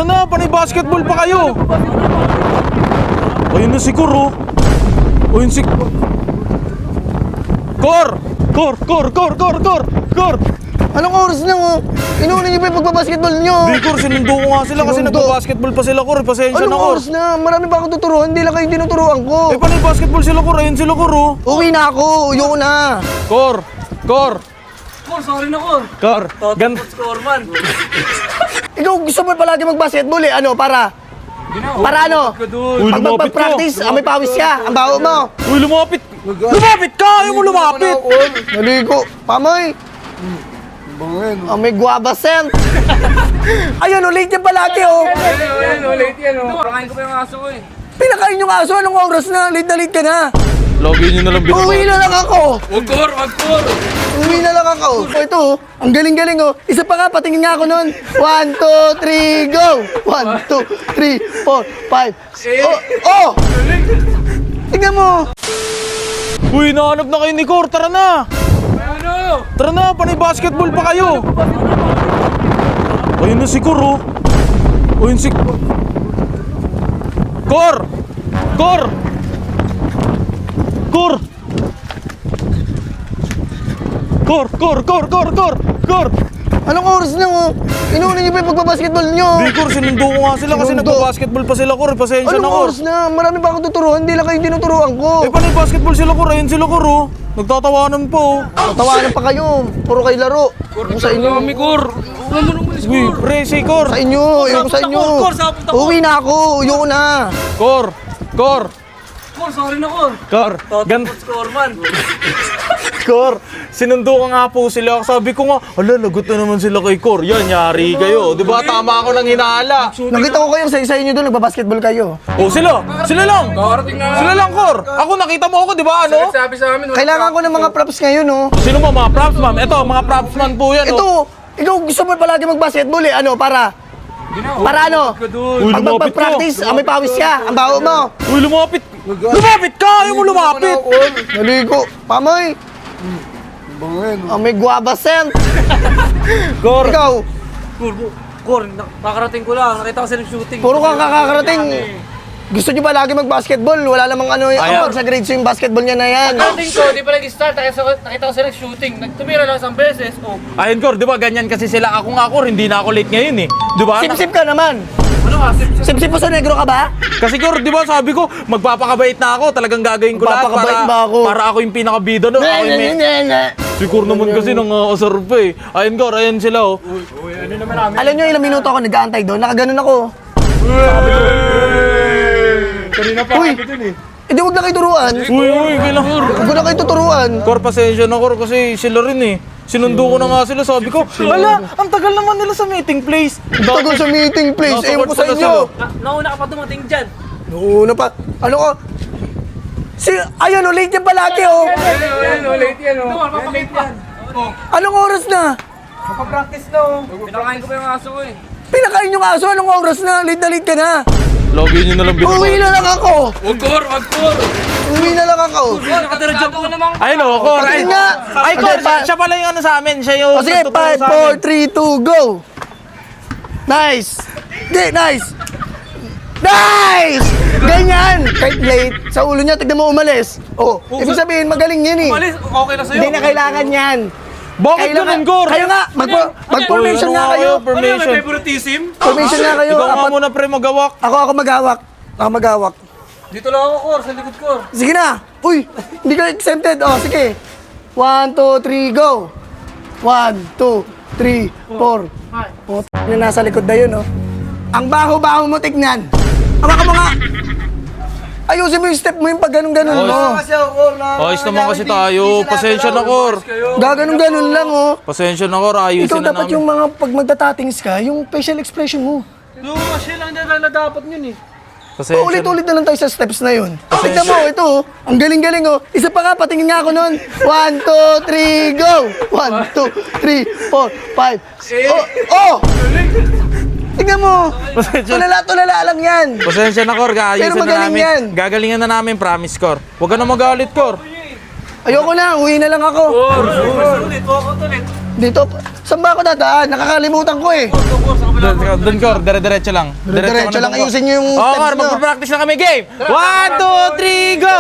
Ano, panay basketball pa kayo. Ayun na si Cor, oh. Ayun si... Cor! Anong oras na oh? Inuuna niyo pa yung pagbabasketball niyo. Di, Cor, sinundo ko nga sila kasi Sinundo? nagbabasketball pa sila, Cor. Pasensya na, Anong Cor. oras na? Marami pa akong tuturuan, hindi lang kayo tinuturuan ko. Eh, panay basketball sila, Cor. Ayun sila, Cor, oh. Uwi na ako, ayoko na. Cor! Sorry na, Cor. Score man. Ikaw gusto mo palagi magbasketball eh, ano, para ano? Uy, Pag lumapit ka. mag-practice, may pawis ka, ang baho mo. Uy, lumapit. Lumapit ka! Ayaw mo lumapit. Naligo. Pamoy. May guava scent. Ayun, ulit yan palagi oh. Late yan, oh. Pakain ko pa yung aso ko, eh. Pinakain yung aso, anong oras na? Late ka na. Lagi nyo na lang Uwi na lang ako. Wag, Cor. Uwi na lang ako. Oh, ito oh. Ang galing-galing oh. Isa pa nga, patingin nga ako nun. 1, 2, 3, go! 1, 2, 3, 4, 5. Oh! Tingnan mo. Uy, nahanap na kayo ni Cor. Tara na. Ano? Tara na, panay basketball pa kayo. Ayun na si Cor, oh. Ayun si... Cor! Anong oras na oh? Inuuna niyo pa yung pagbabasketball niyo. Di, Cor, sinundo ko nga sila kasi Sinundo? nagbabasketball pa sila, Cor. Pasensya Anong na, Cor. oras na? Marami pa akong tuturuan, hindi lang kayo tinuturuan ko. Eh, panay basketball sila, Cor. Ayun sila, Cor, oh. Nagtatawanan po, oh. Tawanan pa kayo. Puro kayo laro. Yung sa inyo. Kami, Cor. Wala mo nung ulis, Uy, Cor. pre, si Cor. Sa inyo. Yung sa inyo. Cor, saan punta, Cor? Uwi na ako. Ayoko na. Cor! Cor, sorry na, Cor. Score man. Cor, sinundo ko nga po sila. Sabi ko nga, hala, lagot na naman sila kay Cor. Yan, yari kayo. Di ba, tama ako nang hinahala. Nakita ko kayo sa inyo doon. Nagbabasketball kayo. Oh, sila lang. Karating na. Sila lang, Cor. Ako, nakita mo ako, di ba, ano? Sabi sa amin, Kailangan ko ng mga props ngayon oh. Sino ba, mga props, ma'am? Ito, mga props man po yan, Ito, oh. ikaw gusto mo palagi magbasketball eh. Ano, para ano? Uy, Pag lumapit ka. mag-practice, may pawis ka. Ang baho mo. Uy, lumapit. Lumapit ka! Ayaw mo lumapit. Naligo. Pamoy. May guava scent. Cor, Ikaw, Cor, nakarating ko lang. Nakita ko sila shooting. puro kang kakarating. Gusto nyo ba lagi mag-basketball? Wala namang ano yung Ayaw. sa grades yung basketball niya na yan. Nakarating ko, di pa nag-start. Nakita ko sila shooting. Tumira lang isang beses. Oh. ayun, Cor, di ba, ganyan kasi sila. Ako nga, Cor, hindi na ako late ngayon, eh. Di ba? Sip-sip ka naman. Ano nga? Sip-sip mo sa negro ka ba? Kasi, Cor, di ba, sabi ko, magpapakabait na ako. Talagang gagawin ko lahat Magpapakabait ba ako? para ako yung pinakabida, no? Ako yung may... Si Cor naman kasi nangasarap eh. Ayun, Cor, ayun sila, oh. Alam nyo ilang minuto ako nag-aantay doon? Nakaganon ako. Kanina pa Uy, hindi huwag na kayo turuan. Uy, kailangan. Huwag na kayo tuturuan. Cor, pasensya na, Cor, kasi sila rin eh. Sinundo ko na nga sila, sabi ko, ala, ang tagal naman nila sa meeting place. Tagal sa meeting place. Nasa Ewan ko court sa pala inyo. Nauna ka pa dumating dyan. Noon pa. Ano ko? Ayun, late yan palagi oh. Late yan, oh. Late yan. Anong oras na? Practice na, oh. Pinakain ko pa yung aso ko, eh. Pinakain yung aso, anong oras na? Late ka na. Lagi nyo na lang Uwi na lang ako. Wag, Cor. Uwi na lang ako. Nakatira dyan ko namang. Ayun, oh, Cor, ay, Patingin nga. ay, Cor, Okay, siya pala yung ano sa amin, siya yung O sige, nagtuturo 5, sa amin. 4, 3, 2, go! Nice! Di, nice! Nice! Ganyan! Kahit late, sa ulo niya, tignan mo umalis. Oh, ibig sabihin, magaling yan eh. Malis, okay na sa'yo. Hindi na kailangan yan. Bakit ganun, Cor? Kayo nga, mag-formation Uy, nga ano kayo. Formation. favoritism? Formation nga kayo. Ikaw nga Apat- muna, pre, magawak. Ako maghawak. Ako maghawak. Dito lang ako, Cor. Sa likod ko. Sige na! Uy! Hindi ka exempted. Oh, sige. 1, 2, 3, go! 1, 2, 3, 4. Oh, na nasa likod na yun, oh. Ang baho-baho mo, tignan. Hawakan mo nga. Ayusin mo yung step mo yung pag ganun-ganun mo. Ayos naman kasi tayo. Pasensya na, Cor. Gaganun-ganun lang, oh. Pasensya na, Cor. Ayusin Ikaw na dapat namin. yung mga pag magtatatings ka, yung facial expression mo. Yung siya lang na dapat yun, eh. Pasensya na. Ulit-ulit na lang tayo sa steps na yun. Tignan mo, ito, oh. Ang galing-galing, oh. Isa pa nga, patingin nga ako nun. 1, 2, 3, go! 1, 2, 3, 4, 5. Oh! Tignan mo! Tulala-tulala lang yan. Pasensya na, Cor. Pero Ayusin na magaling namin. yan. Gagalingan na namin, promise, Cor. Huwag ka na magalit, Cor. Ayoko na, uwi na lang ako. Cor, ulit. Walk out ulit. Dito, saan ba ako dadaan? Nakakalimutan ko eh. Doon, Kor, dire-diretso lang. Diretso lang, ayusin nyo yung Oo, steps Kor, nyo. magpa-practice na kami, game! 1, 2, 3, go!